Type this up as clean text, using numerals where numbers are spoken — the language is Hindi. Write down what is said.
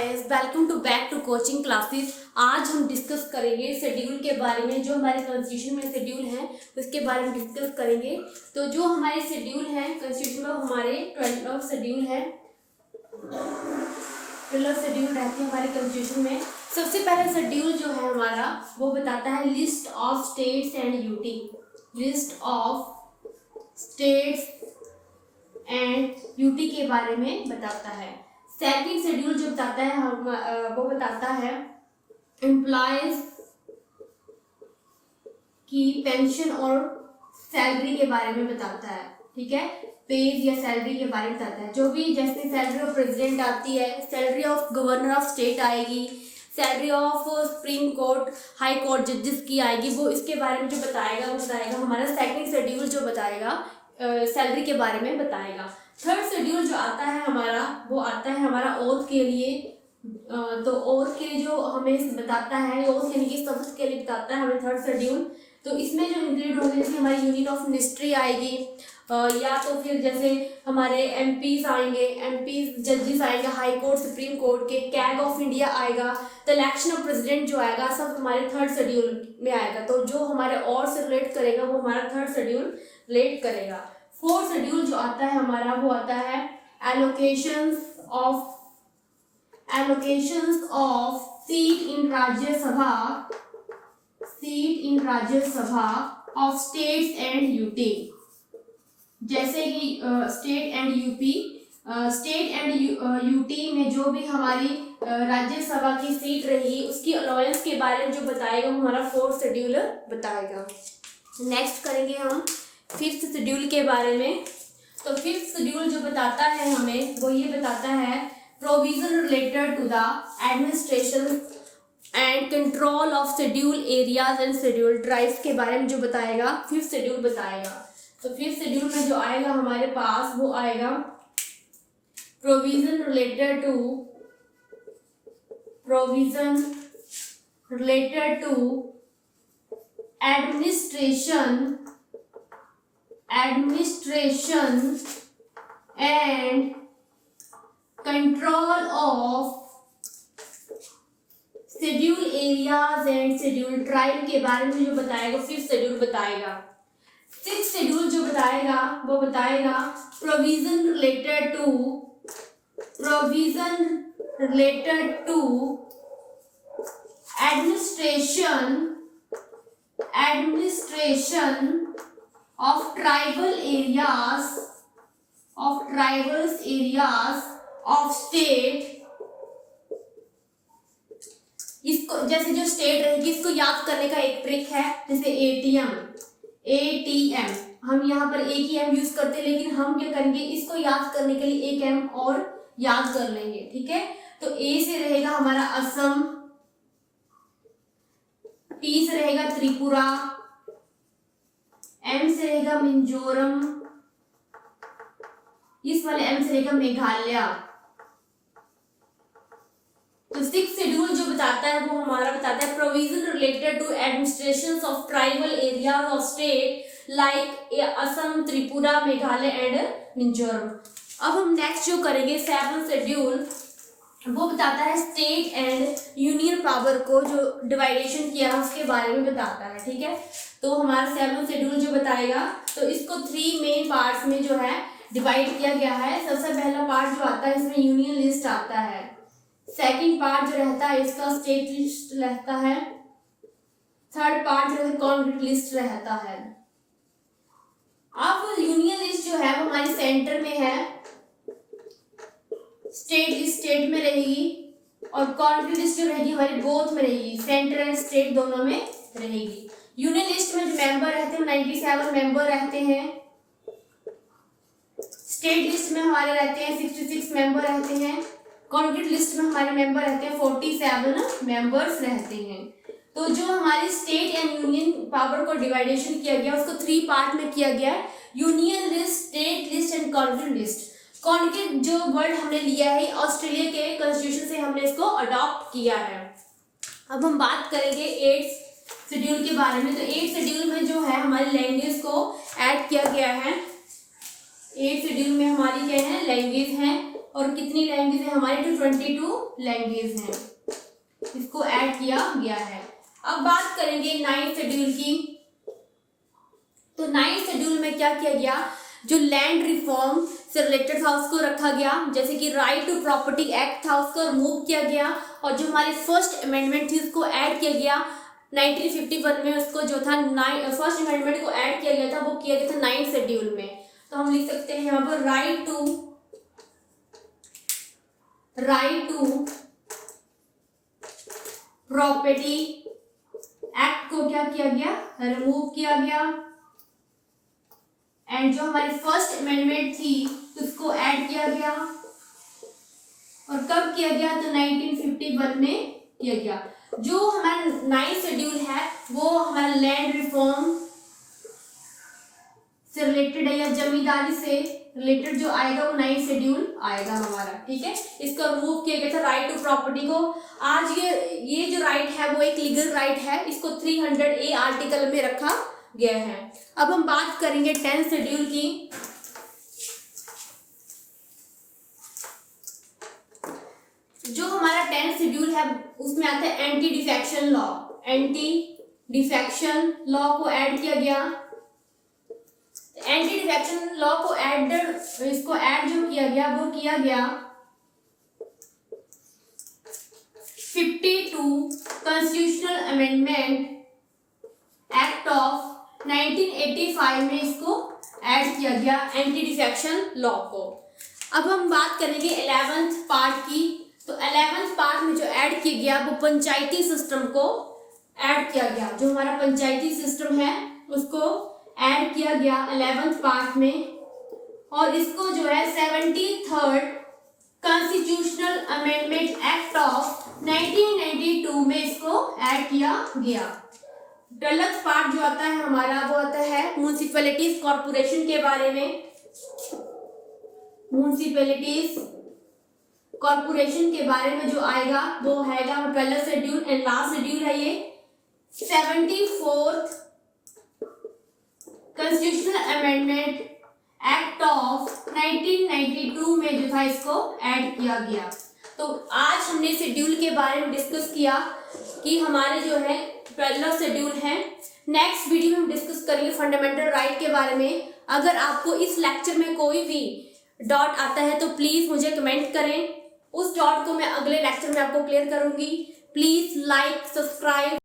Guys, welcome to back to coaching classes. आज हम डिस्कस करेंगे शेड्यूल के बारे में। जो हमारे कॉन्स्टिट्यूशन में शेड्यूल है उसके बारे में डिस्कस करेंगे। तो जो हमारे शेड्यूल है कॉन्स्टिट्यूशन में, हमारे 12 शेड्यूल है, 12 शेड्यूल रहते हैं हमारे कॉन्स्टिट्यूशन में। सबसे पहला शेड्यूल जो है हमारा वो बताता है list of states and UT. List of states and UT के बारे में बताता है। सेकंड शेड्यूल जो बताता है वो बताता है एम्प्लॉयज की पेंशन और सैलरी के बारे में बताता है। ठीक है, पेज या सैलरी के बारे में बताता है। जो भी जैसे सैलरी ऑफ प्रेसिडेंट आती है, salary of governor of state आएगी, salary of supreme court high court जजेस की आएगी, वो इसके बारे में जो बताएगा वो बताएगा हमारा सेकंड शेड्यूल जो बताएगा सैलरी के बारे में बताएगा। थर्ड शेड्यूल जो आता है हमारा वो आता है हमारा ओथ के लिए। तो ओथ के लिए जो हमें बताता है, ओथ यानी कि शपथ के लिए बताता है हमें थर्ड शेड्यूल। तो इसमें जो इंक्लूड होंगे जैसे हमारी यूनियन ऑफ मिनिस्ट्री आएगी, या तो फिर जैसे हमारे एमपीज आएंगे, एमपीज जजेस आएंगे हाई कोर्ट सुप्रीम कोर्ट के, कैग ऑफ इंडिया आएगा, तो इलेक्शन ऑफ प्रेसिडेंट जो आएगा सब हमारे थर्ड शेड्यूल में आएगा। तो जो हमारे और से रिलेट करेगा वो हमारा थर्ड शेड्यूल रिलेट करेगा। फोर्थ शेड्यूल जो आता है हमारा वो आता है allocations of seat in Rajya Sabha of states and UT. जैसे कि स्टेट एंड यूटी में जो भी हमारी राज्यसभा की सीट रहेगी उसकी अलाउंस के बारे में जो बताएगा वो हमारा फोर्थ शेड्यूल बताएगा। नेक्स्ट करेंगे हम फिफ्थ शेड्यूल के बारे में। तो फिफ्थ शेड्यूल जो बताता है हमें वो ये बताता है provision related to the administration and control of schedule areas and schedule tribes के बारे में जो बताएगा फिफ्थ शेड्यूल बताएगा। तो फिफ्थ शेड्यूल में जो आएगा हमारे पास वो आएगा provision related to administration and control of schedule areas and schedule tribe के बारे में जो बताएगा फिफ्थ शेड्यूल बताएगा। सिक्स्थ शेड्यूल जो बताएगा वो बताएगा provision related to administration of tribal areas of state। इसको जैसे जो स्टेट रहेगी इसको याद करने का एक ट्रिक है, जैसे एटीएम हम यहाँ पर एक ही एम यूज करते हैं, लेकिन हम क्या करेंगे इसको याद करने के लिए एक एम और याद कर लेंगे। ठीक है, तो ए से रहेगा हमारा असम, टी से रहेगा त्रिपुरा, एम से रहेगा मिजोरम, इस वाले एम से रहेगा मेघालय। तो सिक्स शेड्यूल जो बताता है वो हमारा बताता है provision related to administration of tribal areas of state like Assam, Tripura, Meghalaya and Mizoram. अब हम नेक्स्ट जो करेंगे सेवन शेड्यूल वो बताता है स्टेट एंड यूनियन पावर को जो डिवाइडेशन किया है उसके बारे में बताता है। ठीक है, तो हमारा सेवन शेड्यूल जो बताएगा तो इसको थ्री मेन पार्ट्स में जो है डिवाइड किया गया है। सबसे पहला पार्ट जो आता है इसमें यूनियन लिस्ट आता है। सेकंड पार्ट जो रहता है इसका स्टेट लिस्ट रहता है। थर्ड पार्ट जो है कॉन्फ्लिक्ट लिस्ट रहता है। अब यूनियन लिस्ट जो है वो हमारी सेंटर में है, स्टेट लिस्ट स्टेट में रहेगी, और कॉन्फ्लिक्ट लिस्ट जो रहेगी हमारी बोथ में रहेगी, सेंटर एंड स्टेट दोनों में रहेगी। यूनियन लिस्ट में जो मेंबर रहते हैं 97 मेंबर रहते हैं। स्टेट लिस्ट में हमारे रहते हैं 66 मेंबर रहते हैं। कॉन्फ्लिक्ट लिस्ट में हमारे मेंबर रहते हैं 47 मेंबर्स रहते हैं। तो जो हमारी स्टेट एंड यूनियन पावर को डिवाइडेशन किया गया उसको थ्री पार्ट में किया गया, union list, state list and conflict list. Conflict जो वर्ड हमने लिया है ऑस्ट्रेलिया के कॉन्स्टिट्यूशन से हमने इसको अडॉप्ट किया है। अब हम बात करेंगे एट्थ शेड्यूल के बारे में। तो एट्थ शेड्यूल में जो है हमारी लैंग्वेज को ऐड किया गया है। एट्थ शेड्यूल में हमारी क्या है लैंग्वेज है, और कितनी लैंग्वेज है हमारी, तो 22 लैंग्वेज हैं, इसको ऐड किया गया है। अब बात करेंगे 9th शेड्यूल की। तो 9th शेड्यूल में क्या किया गया, जो लैंड रिफॉर्म से रिलेटेड था उसको रखा गया, जैसे कि राइट टू प्रॉपर्टी एक्ट था उसको रिमूव किया गया, और जो हमारी फर्स्ट अमेंडमेंट थी उसको ऐड किया गया 1951 में। उसको जो था फर्स्ट अमेंडमेंट को ऐड किया गया था, वो किया गया था 9th शेड्यूल में। तो हम लिख सकते हैं यहाँ पर राइट टू प्रॉपर्टी एक्ट को क्या किया गया, रिमूव किया गया, एंड जो हमारी फर्स्ट अमेंडमेंट थी उसको ऐड किया गया, और कब किया गया, तो 1951 में किया गया। जो हमारा 9th शेड्यूल है वो हमारा लैंड रिफॉर्म से रिलेटेड है, या जमींदारी से रिलेटेड जो आएगा वो 9th शेड्यूल आएगा हमारा, ठीक है। इसको रिमूव किया गया था राइट टू प्रॉपर्टी को। आज ये जो राइट है वो एक लीगल राइट है, इसको 300A आर्टिकल में रखा गया है। अब हम बात करेंगे 10th शेड्यूल की। जो हमारा 10th शेड्यूल है उसमें आता है anti defection law. Anti defection law को ऐड किया गया। एंटी डिफेक्शन लॉ को इसको ऐड जो किया गया वो किया गया 52 कॉन्स्टिट्यूशनल अमेंडमेंट एक्ट ऑफ 1985 में इसको ऐड किया गया एंटी डिफेक्शन लॉ को। अब हम बात करेंगे 11th पार्ट की। तो 11th पार्ट में जो ऐड किया गया वो पंचायती सिस्टम को ऐड किया गया। जो हमारा पंचायती सिस्टम है उसको ऐड किया गया 11th पार्ट में, और इसको जो है 73rd constitutional amendment act of 1992 में इसको ऐड किया गया। 12th पार्ट जो आता है हमारा वो आता है म्युनिसिपैलिटीज कॉर्पोरेशन के बारे में। म्युनिसिपैलिटीज कॉर्पोरेशन के बारे में जो आएगा वो आएगा 12th schedule, and last schedule है ये 74th constitutional amendment act of 1992 में जो था इसको ऐड किया गया। तो आज हमने शेड्यूल के बारे में डिस्कस किया कि हमारे जो है 12 शेड्यूल है। नेक्स्ट वीडियो में हम डिस्कस करेंगे फंडामेंटल राइट के बारे में। अगर आपको इस लेक्चर में कोई भी डॉट आता है तो प्लीज मुझे कमेंट करें, उस डॉट को मैं अगले लेक्चर में आपको क्लियर करूंगी। Please like, subscribe.